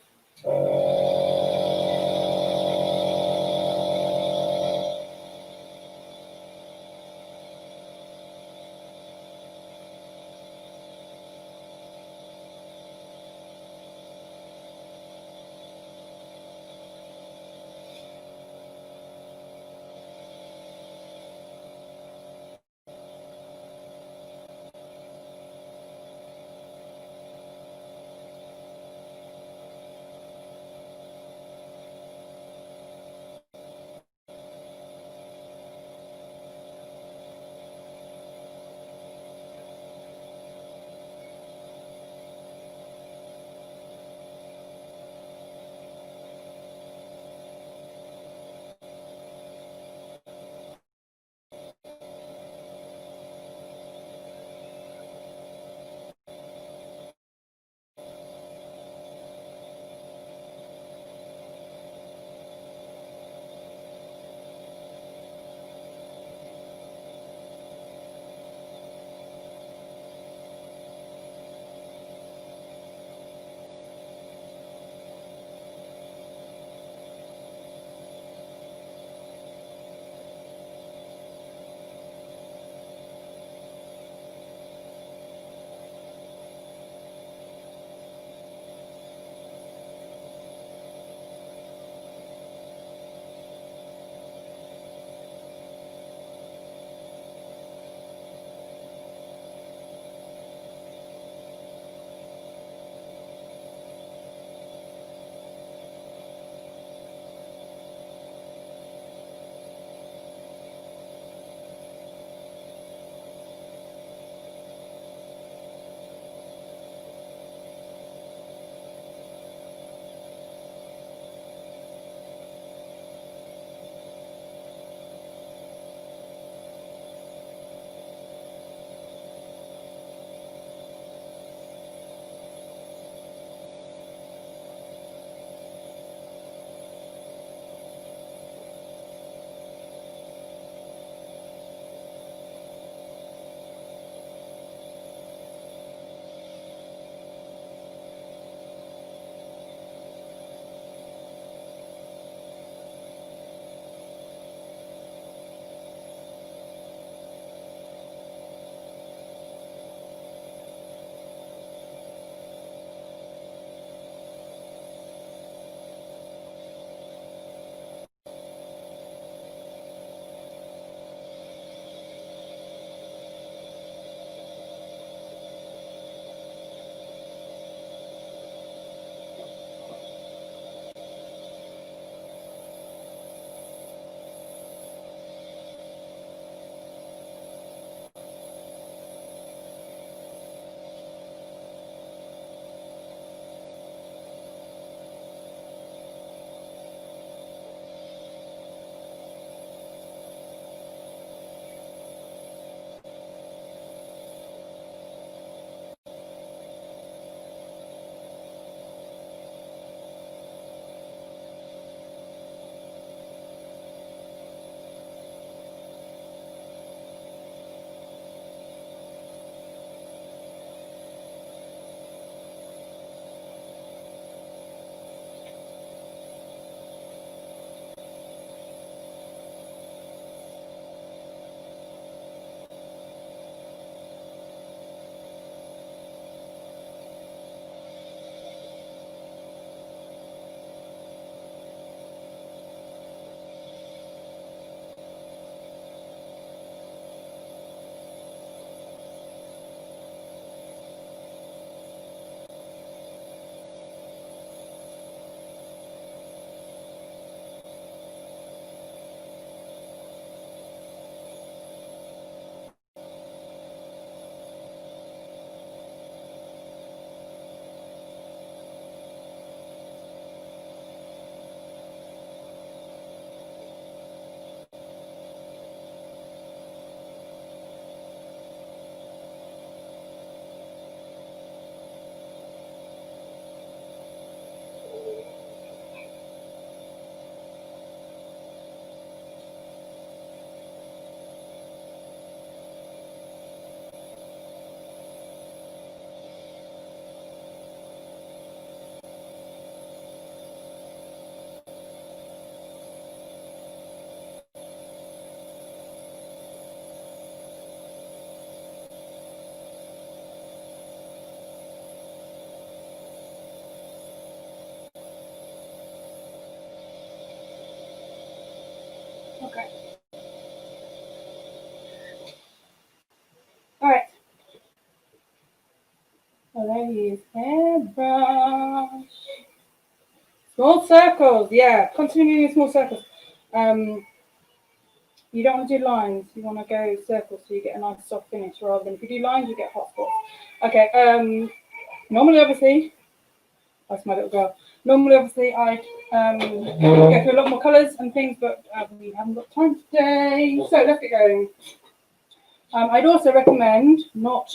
All right. So there he is. Airbrush. Small circles. Yeah, continue doing small circles. You don't want to do lines. You want to go circles so you get a nice soft finish rather than if you do lines, you get hot spots. Okay. Normally, obviously, that's my little girl. Normally, obviously, I'd go through a lot more colours and things, but we haven't got time today. So let's get going. I'd also recommend not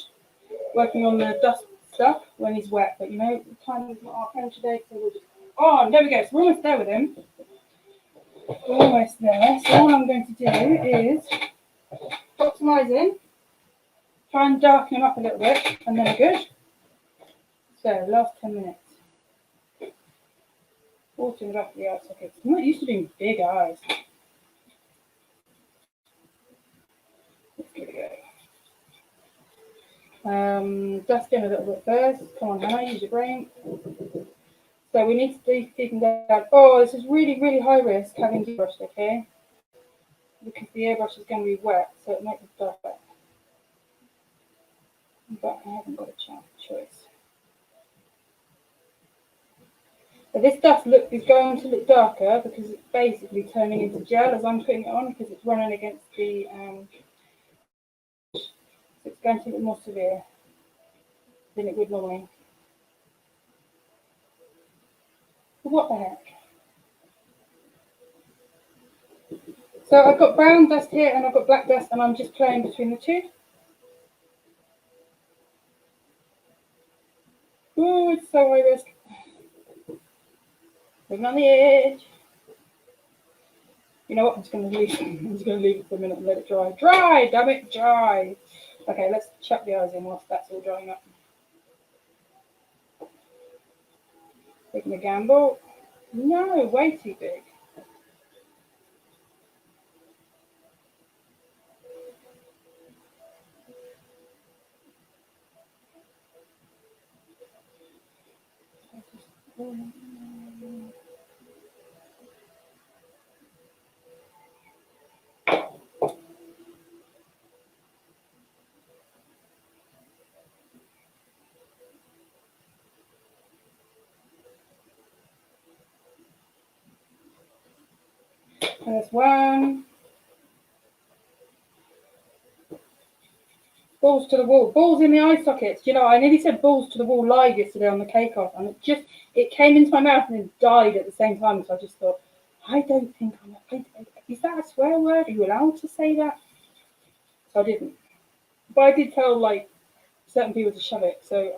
working on the dust stuff when he's wet, but you know, time is not our friend today, so we'll just on. There we go. So we're almost there with him. Almost there. So all I'm going to do is optimising, try and darken him up a little bit, and then we're good. So last 10 minutes. Water in the back of the eye sockets. I'm not used to doing big eyes. Let's give it a go. Dust in a little bit first. Come on, Hannah, use your brain. So we need to deepen down. Oh, this is really, really high risk having airbrushed, okay? Because the airbrush is going to be wet, so it makes the dust wet. But I haven't got a choice. But this dust is going to look darker because it's basically turning into gel as I'm putting it on because it's running against the. So it's going to look more severe than it would normally. But what the heck? So I've got brown dust here and I've got black dust and I'm just playing between the two. Ooh, it's so high risk. Living on the edge. You know what? I'm just going to leave it for a minute and let it dry. Dry! Damn it, dry! Okay, let's chuck the eyes in whilst that's all drying up. Taking a gamble. No, way too big. There's one. Balls to the wall. Balls in the eye sockets. You know, I nearly said balls to the wall live yesterday on the cake off, and it came into my mouth and it died at the same time. So I just thought, I don't think is that a swear word? Are you allowed to say that? So I didn't. But I did tell like certain people to shove it. So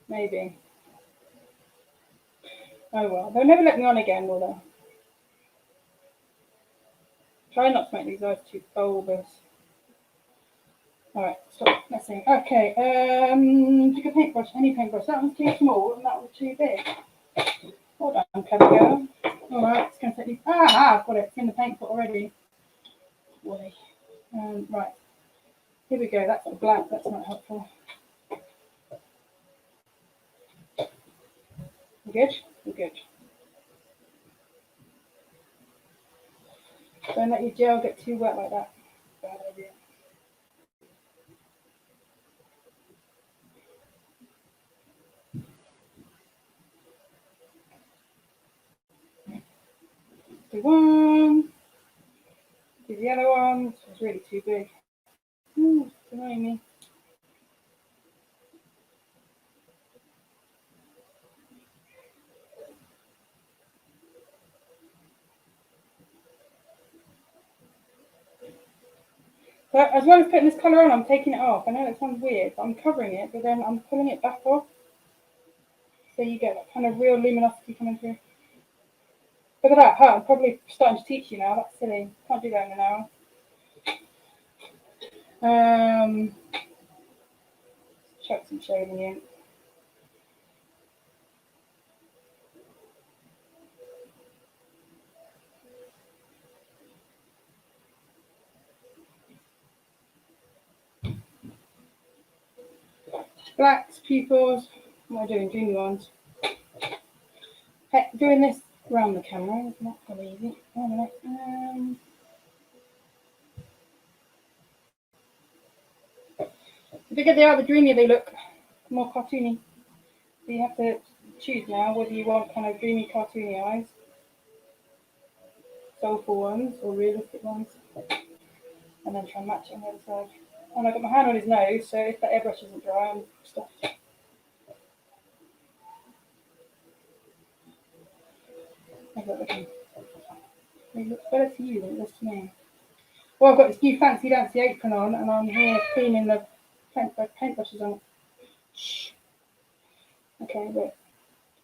maybe. Oh well. They'll never let me on again, will they? Try not to make these eyes too bulbous. Alright, stop messing. Okay, pick a paintbrush, any paintbrush. That one's too small and that one's too big. Hold on, clever girl. Alright, it's going to take me. I've got it. It's in the paint pot already. Boy. Right, here we go. That's the black. That's not helpful. We're good? We're good. Don't let your gel get too wet like that. Bad idea. Do one. Do the other one. This was really too big. Ooh, it's annoying me. So as well as putting this colour on, I'm taking it off. I know that sounds weird, but I'm covering it, but then I'm pulling it back off. So you get that kind of real luminosity coming through. Look at that, huh? I'm probably starting to teach you now. That's silly. Can't do that in an hour. Chuck some shading in. Blacks, pupils. What am I doing? Junior ones. Hey, doing this around the camera. It's not so easy. The bigger they are, the dreamier they look, more cartoony. So you have to choose now whether you want kind of dreamy, cartoony eyes, soulful ones, or realistic ones, and then try and match it on the other side. And I've got my hand on his nose, so if that airbrush isn't dry, I'm stuffed. How's that looking? It looks better to you than it does to me. Well, I've got this new fancy dancy apron on, and I'm here cleaning the paintbrushes on. Shh. Okay, wait.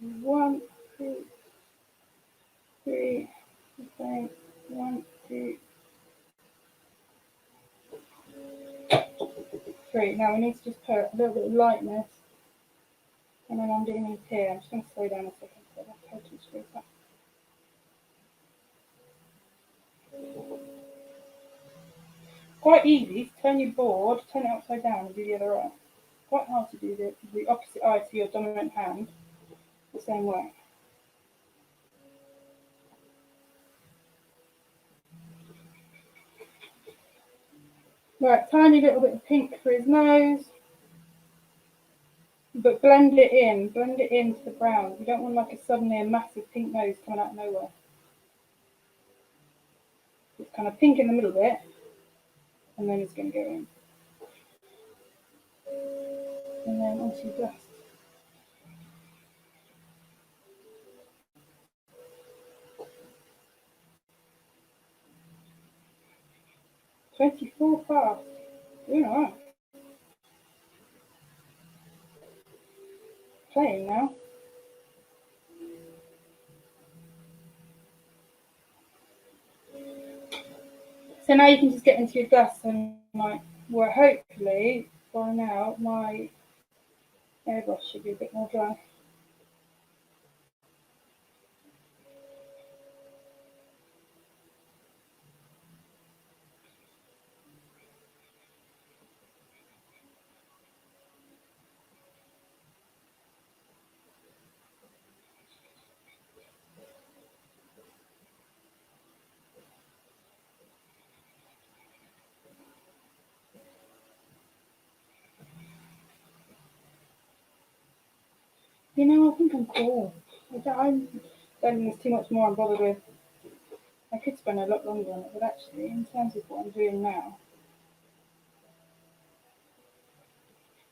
1, 2, 3. Okay. 1, 2, 3. Now we need to just put a little bit of lightness, and then I'm doing these here. I'm just going to slow down a second so I don't totally screw it up. Quite easy to turn your board, turn it upside down, and do the other eye. Quite hard to do the opposite eye to your dominant hand the same way. Right, tiny little bit of pink for his nose, but blend it into the brown. You don't want like suddenly a massive pink nose coming out of nowhere. It's kind of pink in the middle bit, and then it's going to go in. And then onto your dust. $24 fast. Doing alright. Playing now. So now you can just get into your dust and like, well, hopefully by now my airbrush should be a bit more dry. You know, I think I'm cool. I don't think there's too much more I'm bothered with. I could spend a lot longer on it, but actually, in terms of what I'm doing now,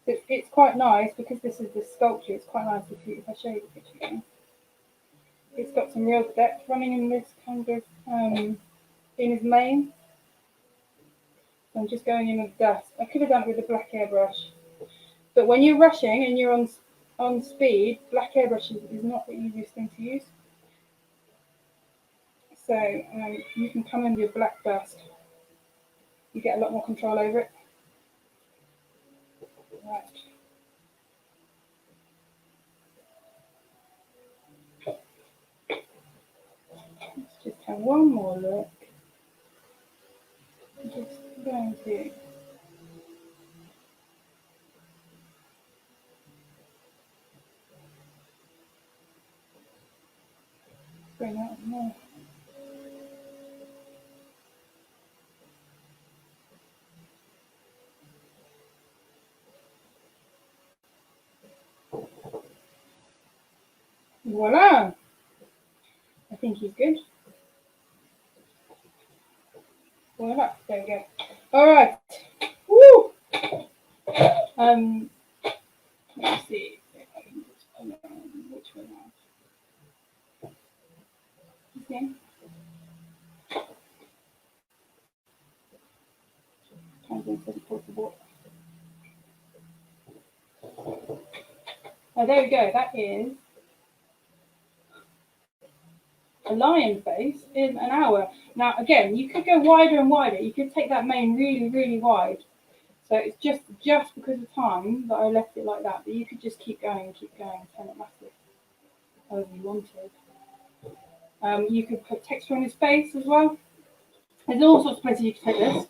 it's quite nice because this is the sculpture. It's quite nice if I show you the picture again. It's got some real depth running in this kind of in his mane. So I'm just going in with dust. I could have done it with a black airbrush, but when you're rushing and you're on speed, black airbrush is not the easiest thing to use. So you can come in with black dust. You get a lot more control over it. Right. Let's just have one more look. I'm just going to bring out more. Voila! I think he's good. Voila! There we go. All right. Woo! Let's see if I can just pull around which one now. Okay. Oh, there we go. That is a lion face in an hour. Now, again, you could go wider and wider. You could take that mane really, really wide. So it's just because of time that I left it like that. But you could just keep going and turn it massive, however you wanted. You could put texture on his face as well. There's all sorts of places you could take this.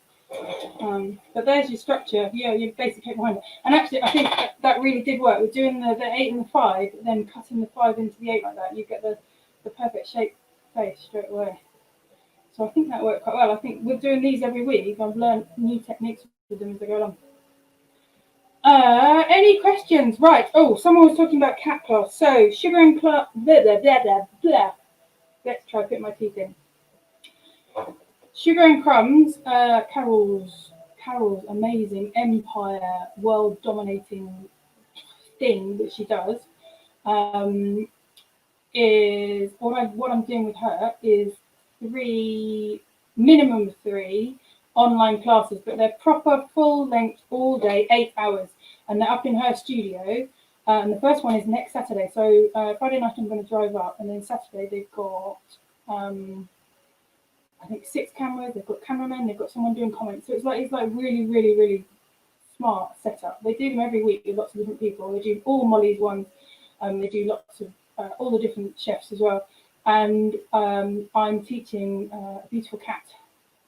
But there's your structure, your basic head behind it. And actually, I think that really did work. We're doing the 8 and the 5, then cutting the 5 into the 8 like that. You get the the perfect shape face straight away. So I think that worked quite well. I think we're doing these every week. I've learned new techniques with them as I go along. Any questions? Right. Oh, someone was talking about cat class. So sugar and blah, blah, blah, blah, blah. Let's try putting my teeth in. Sugar and Crumbs, Carol's amazing empire, world-dominating thing that she does, is what I'm doing with her is minimum three online classes, but they're proper full length all day, 8 hours, and they're up in her studio. And the first one is next Saturday. So Friday night I'm going to drive up, and then Saturday they've got I think 6 cameras. They've got cameramen. They've got someone doing comments. So it's like really, really, really smart setup. They do them every week with lots of different people. They do all Molly's ones. They do lots of all the different chefs as well. And I'm teaching a beautiful cat.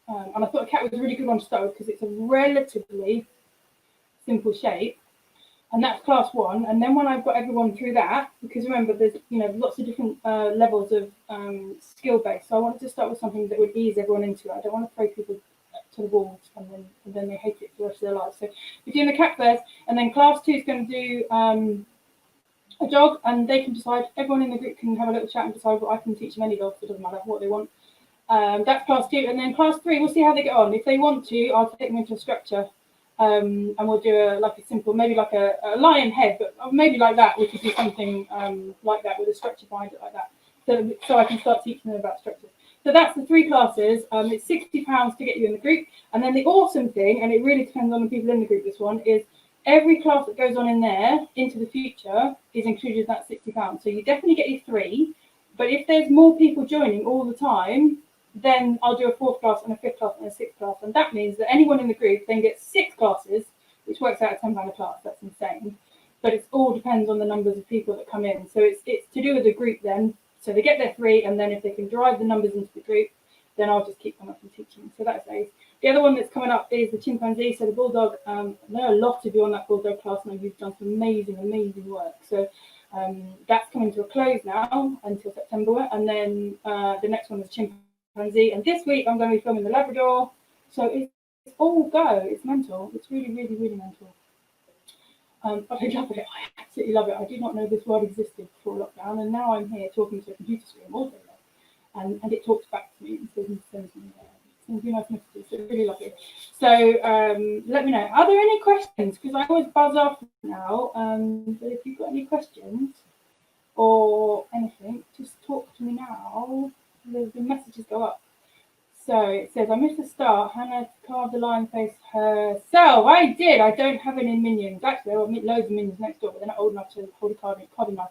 And I thought a cat was a really good one to start with because it's a relatively simple shape. And that's class 1. And then when I've got everyone through that, because remember, there's lots of different levels of skill base. So I wanted to start with something that would ease everyone into it. I don't want to throw people to the walls and then they hate it for the rest of their lives. So we're doing the cat first, and then class 2 is going to do a dog, and they can decide. Everyone in the group can have a little chat and decide what I can teach them any dog. So it doesn't matter what they want. That's class 2, and then class 3, we'll see how they get on. If they want to, I'll take them into a structure. And we'll do a simple, maybe like a lion head, but maybe like that. We could do something like that with a structure behind it, like that. So I can start teaching them about structures. So that's the 3 classes. It's £60 to get you in the group. And then the awesome thing, and it really depends on the people in the group, this one, is every class that goes on in there into the future is included in that £60. So you definitely get your 3. But if there's more people joining all the time, then I'll do a 4th class and a 5th class and a 6th class. And that means that anyone in the group then gets 6 classes, which works out at £10 a class. That's insane. But it all depends on the numbers of people that come in. So it's to do with the group then. So they get their 3, and then if they can drive the numbers into the group, then I'll just keep them up and teaching. So that's Ace. The other one that's coming up is the chimpanzee. So the bulldog, there are a lot of you on that bulldog class now. You've done some amazing, amazing work. So that's coming to a close now until September. And then the next one is chimpanzee. And this week I'm going to be filming the Labrador. So it's all go. It's mental. It's really, really, really mental. But I love it. I absolutely love it. I did not know this world existed before lockdown, and now I'm here talking to a computer screen all day long, and it talks back to me and sends me nice messages. So really lovely. So let me know. Are there any questions? Because I always buzz off now. But if you've got any questions or anything, just talk to me now. The messages go up. So it says, I missed the start. Hannah carved the lion face herself. I did. I don't have any minions. Actually, there are loads of minions next door, but they're not old enough to hold a carving knife.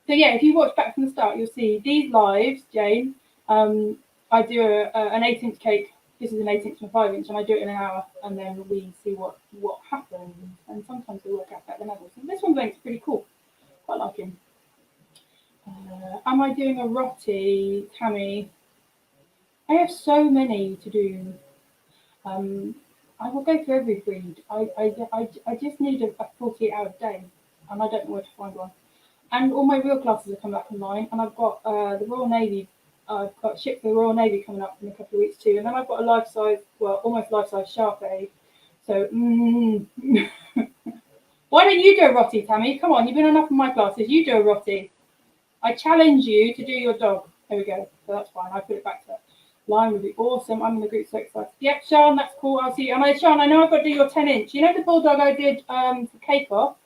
So yeah, if you watch back from the start, you'll see these lives, Jane. I do an 8-inch cake. This is an 8-inch and a 5-inch, and I do it in an hour, and then we see what happens. And sometimes they work out better than others. And this one looks pretty cool. Quite like him. Am I doing a roti, Tammy? I have so many to do. I will go through every breed. I just need a 48-hour day, and I don't know where to find one. And all my real classes are coming back online, and I've got the Royal Navy. I've got ship for the Royal Navy coming up in a couple of weeks too, and then I've got a life-size, well, almost life-size Sharpei. So, why don't you do a roti, Tammy? Come on, you've been on enough of my classes. You do a roti. I challenge you to do your dog. There we go. So that's fine. I put it back to that. Lion would be awesome. I'm in the group, so excited. Yep, Sean, that's cool. I'll see you. And Sean, I know I've got to do your 10-inch. You know the bulldog I did for Cake Off?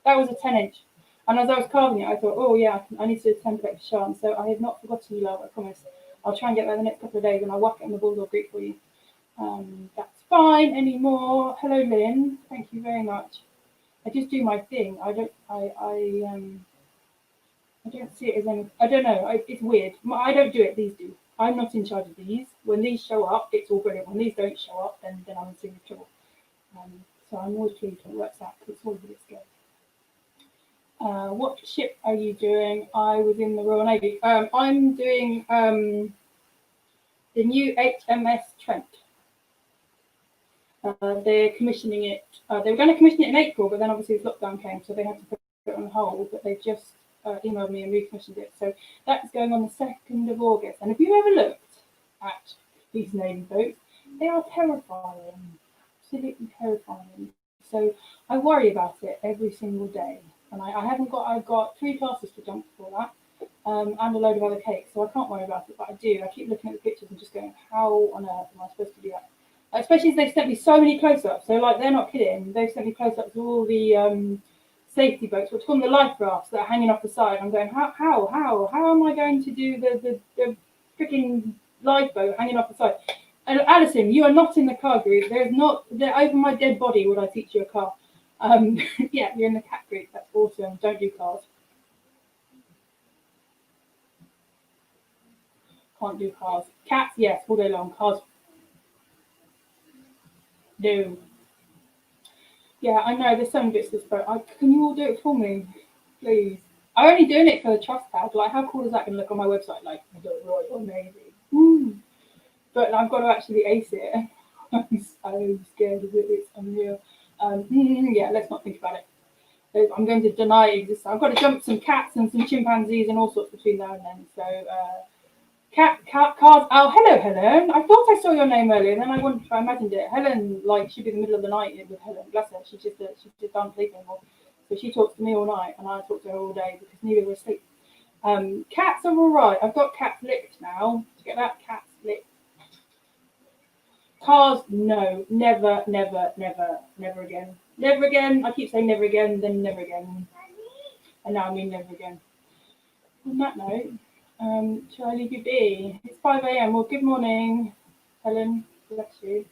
That was a 10-inch. And as I was carving it, I thought, oh yeah, I need to do a template for Sean. So I have not forgotten you, love. I promise. I'll try and get there the next couple of days, and I'll whack it in the bulldog group for you. That's fine. Any more? Hello, Lynn. Thank you very much. I just do my thing. I don't see it as any. I don't know. It's weird. I don't do it. These do. I'm not in charge of these. When these show up, it's all brilliant. When these don't show up, then I'm in serious trouble. So I'm always pleased when it works out, because it's always a bit scary. What ship are you doing? I was in the Royal Navy. I'm doing the new HMS Trent. They're commissioning it. They were going to commission it in April, but then obviously this lockdown came, so they had to put it on hold. But they've just emailed me and recommissioned it. So that's going on the 2nd of August. And if you ever looked at these navy boats, they are terrifying, absolutely terrifying. So I worry about it every single day. And I've got 3 classes to jump for that. And a load of other cakes, so I can't worry about it, but I do. I keep looking at the pictures and just going, how on earth am I supposed to do that? Especially as they've sent me so many close-ups. So, like, they're not kidding. They've sent me close-ups of all the safety boats, which call them the life rafts that are hanging off the side. I'm going, how am I going to do the freaking lifeboat hanging off the side? And Alison, you are not in the car group. Over my dead body would I teach you a car. Yeah, you're in the cat group. That's awesome. Don't do cars. Can't do cars. Cats, yes, all day long. Cars, no. Yeah, I know. There's some bits of this boat. Can you all do it for me, please? I'm only doing it for the trust pad. Like, how cool is that going to look on my website? Like, the Royal Navy. But I've got to actually ace it. I'm so scared of it. It's unreal. Yeah, let's not think about it. I'm going to deny it exists. I've got to jump some cats and some chimpanzees and all sorts between now and then. So, cars. Oh, hello, Helen. I thought I saw your name earlier, and then I imagined it. Helen, like, she'd be in the middle of the night with Helen. Bless her. She just can't sleep anymore. So she talks to me all night, and I talk to her all day because neither were asleep. Cats are all right. I've got cats licked now. To get that, cats licked. Cars, no, never again. Never again. I keep saying never again, then never again, and now I mean never again. On that note. Shall I leave you be? It's 5 a.m. Well, good morning, Helen. Bless you.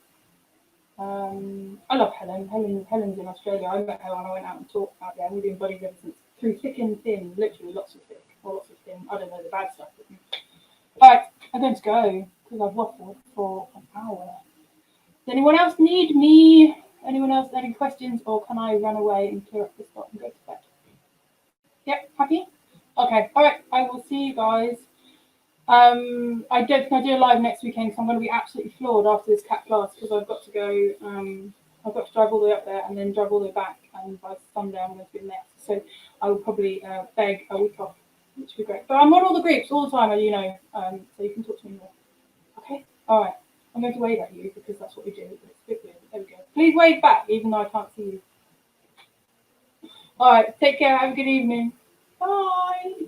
I love Helen. Helen's in Australia. I met her when I went out and talked out there. We've been buddies ever since. Through thick and thin, literally lots of thick, or lots of thin. I don't know the bad stuff. Alright, I'm going to go because I've waffled for an hour. Does anyone else need me? Anyone else any questions, or can I run away and clear up the spot and go to bed? Yep, happy? Okay, all right, I will see you guys. I don't think I'll do a live next weekend, so I'm going to be absolutely floored after this cat class because I've got to go, I've got to drive all the way up there and then drive all the way back, and by Sunday I'm going to be in there. So I will probably beg a week off, which would be great. But I'm on all the groups all the time, as you know, so you can talk to me more. Okay, all right. I'm going to wave at you because that's what we do. It's a bit weird. There we go. Please wave back, even though I can't see you. All right, take care. Have a good evening. Bye.